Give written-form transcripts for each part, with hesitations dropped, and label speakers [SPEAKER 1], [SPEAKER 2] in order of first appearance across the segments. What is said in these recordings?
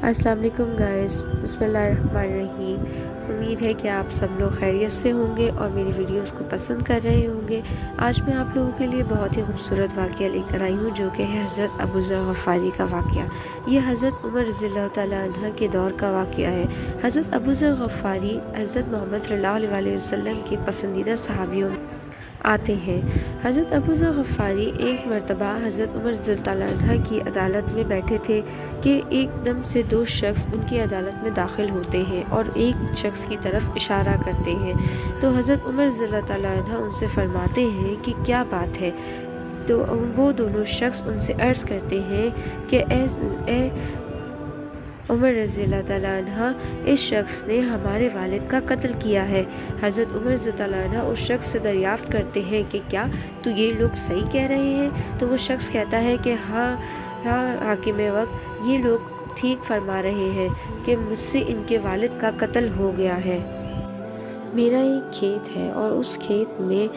[SPEAKER 1] अस्सलाम वालेकुम गाइस, बिस्मिल्लाहिर्रहमानिर्रहीम। उम्मीद है कि आप सब लोग खैरियत से होंगे और मेरी वीडियोस को पसंद कर रहे होंगे। आज मैं आप लोगों के लिए बहुत ही खूबसूरत वाक़या लेकर आई हूँ, जो कि है हज़रत अबू ज़र गफ़ारी का वाक़या। ये हज़रत उमर रज़ियल्लाहु तआला अन्हा के दौर का वाक़या है। हज़रत अबू ज़र गफ़ारी हज़रत मोहम्मद सल्लल्लाहु अलैहि वसल्लम के पसंदीदा सहाबियों में आते हैं। हज़रत अबू ज़र गफ़ारी एक मरतबा हज़रत उमर रज़ियल्लाहु तआला अन्हा की अदालत में बैठे थे कि एकदम से दो शख्स उनकी अदालत में दाखिल होते हैं और एक शख्स की तरफ इशारा करते हैं। तो हज़रत उमर रज़ियल्लाहु तआला अन्हा उनसे फरमाते हैं कि क्या बात है। तो वो दोनों शख्स उनसे अर्ज़ करते हैं कि ए उमर रज़ियल्लाहु तआला अन्हा, इस शख्स ने हमारे वालिद का कत्ल किया है। हज़रत उमर रज़ियल्लाहु तआला अन्हा उस शख्स से दरियाफ़्त करते हैं कि क्या तो ये लोग सही कह रहे हैं। तो वो शख्स कहता है कि हाँ हाकिम वक्त, ये लोग ठीक फरमा रहे हैं कि मुझसे इनके वालिद का कत्ल हो गया है। मेरा एक खेत है और उस खेत में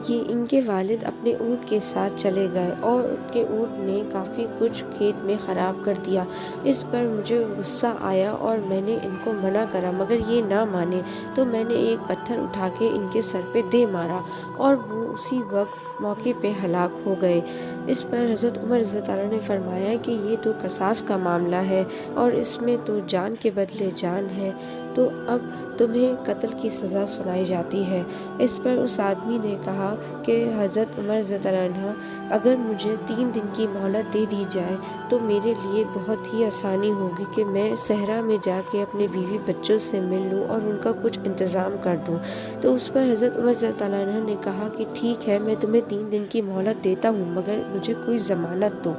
[SPEAKER 1] ये इनके वालिद अपने ऊँट के साथ चले गए और उनके ऊँट ने काफ़ी कुछ खेत में ख़राब कर दिया। इस पर मुझे गुस्सा आया और मैंने इनको मना करा, मगर ये ना माने। तो मैंने एक पत्थर उठा के इनके सर पे दे मारा और वो उसी वक्त मौके पे हलाक हो गए। इस पर हज़रत उमर रज़ियल्लाहु तआला ने फरमाया कि ये तो कसास का मामला है और इसमें तो जान के बदले जान है, तो अब तुम्हें कत्ल की सज़ा सुनाई जाती है। इस पर उस आदमी ने कहा कि हज़रत उमर रज़ियल्लाहु तआला अन्हा, अगर मुझे 3 दिन की मोहलत दे दी जाए तो मेरे लिए बहुत ही आसानी होगी कि मैं सहरा में जाके अपने बीवी बच्चों से मिल लूँ और उनका कुछ इंतज़ाम कर दूँ। तो उस पर हज़रत उमर रज़ियल्लाहु तआला अन्हा ने कहा कि ठीक है, मैं तुम्हें 3 दिन की मोहलत देता हूँ, मगर मुझे कोई ज़मानत दो।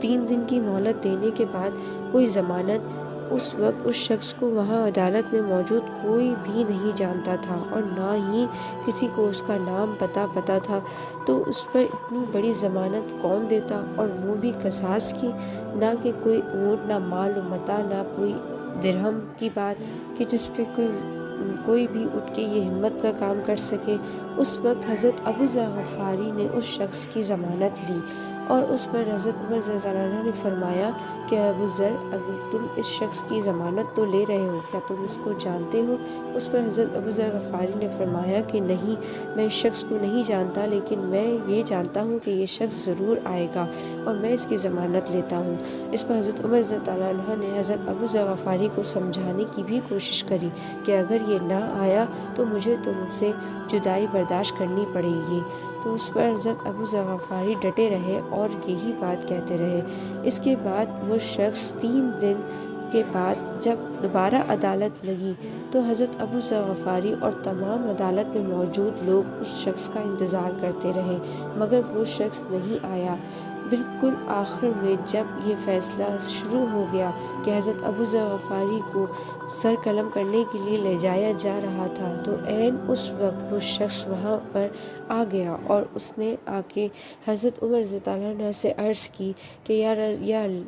[SPEAKER 1] 3 दिन की मोहलत देने के बाद कोई ज़मानत, उस वक्त उस शख्स को वहाँ अदालत में मौजूद कोई भी नहीं जानता था और ना ही किसी को उसका नाम पता था। तो उस पर इतनी बड़ी ज़मानत कौन देता, और वो भी कसास की, ना कि कोई ऊँट, ना माल व मता, ना कोई दिरहम की बात कि जिस पे कोई भी उठ के ये हिम्मत का काम कर सके। उस वक्त हज़रत अबू ज़र गफ़ारी ने उस शख्स की ज़मानत ली और उस पर हज़रत उमर रज़ियल्लाहु तआला ने फरमाया कि अबू ज़र, अगर तुम इस शख्स की ज़मानत तो ले रहे हो, क्या तुम इसको जानते हो? उस पर हज़रत अबू ज़र गफ़ारी ने फरमाया कि नहीं, मैं इस शख्स को नहीं जानता, लेकिन मैं ये जानता हूँ कि ये शख्स ज़रूर आएगा और मैं इसकी ज़मानत लेता हूँ। इस पर हज़रत उमर रज़ियल्लाहु तआला अन्हा ने हज़रत अबू ज़र गफ़ारी को समझाने की भी कोशिश करी कि अगर ये ना आया तो मुझे तुमसे जुदाई बर्दाश्त करनी पड़ेगी। तो उस पर हज़रत अबू ज़र गफ़ारी डटे रहे और यही बात कहते रहे। इसके बाद वो शख्स 3 दिन के बाद जब दोबारा अदालत लगी तो हज़रत अबू ज़र गफ़ारी और तमाम अदालत में मौजूद लोग उस शख्स का इंतज़ार करते रहे, मगर वो शख्स नहीं आया। बिल्कुल आखिर में जब ये फ़ैसला शुरू हो गया कि हज़रत अबू ज़र गफ़ारी को सर कलम करने के लिए ले जाया जा रहा था, तो ऐन उस वक्त वो शख्स वहाँ पर आ गया और उसने आके हज़रत उमर रज़ियल्लाहु तआला अन्हा से अर्ज़ की कि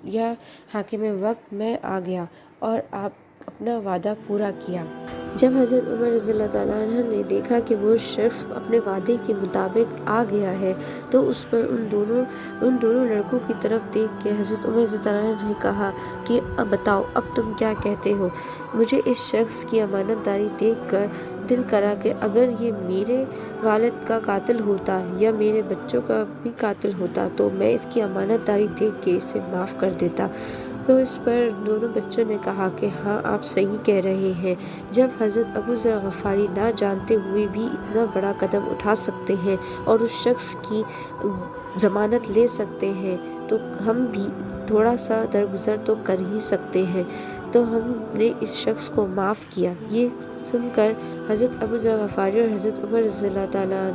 [SPEAKER 1] या हाकिम वक्त, मैं आ गया और आप अपना वादा पूरा किया। जब हज़रत उमर रज़ियल्लाहु तआला अन्हा ने देखा कि वो शख्स अपने वादे के मुताबिक आ गया है, तो उस पर उन दोनों लड़कों की तरफ देख के हज़रत उमर रज़ियल्लाहु तआला अन्हा ने कहा कि अब बताओ, अब तुम क्या कहते हो? मुझे इस शख्स की अमानतदारी देखकर दिल करा कि अगर ये मेरे वालिद का कातिल होता या मेरे बच्चों का भी कातिल होता तो मैं इसकी अमानतदारी देख के इसे माफ़ कर देता। तो इस पर दोनों बच्चों ने कहा कि हाँ, आप सही कह रहे हैं। जब हज़रत अबू ज़र गफ़ारी ना जानते हुए भी इतना बड़ा कदम उठा सकते हैं और उस शख्स की ज़मानत ले सकते हैं, तो हम भी थोड़ा सा दरगुज़र तो कर ही सकते हैं। तो हमने इस शख्स को माफ़ किया। ये सुनकर हज़रत अबू ज़र गफ़ारी और हज़रत उमर रज़ियल्लाहु तआला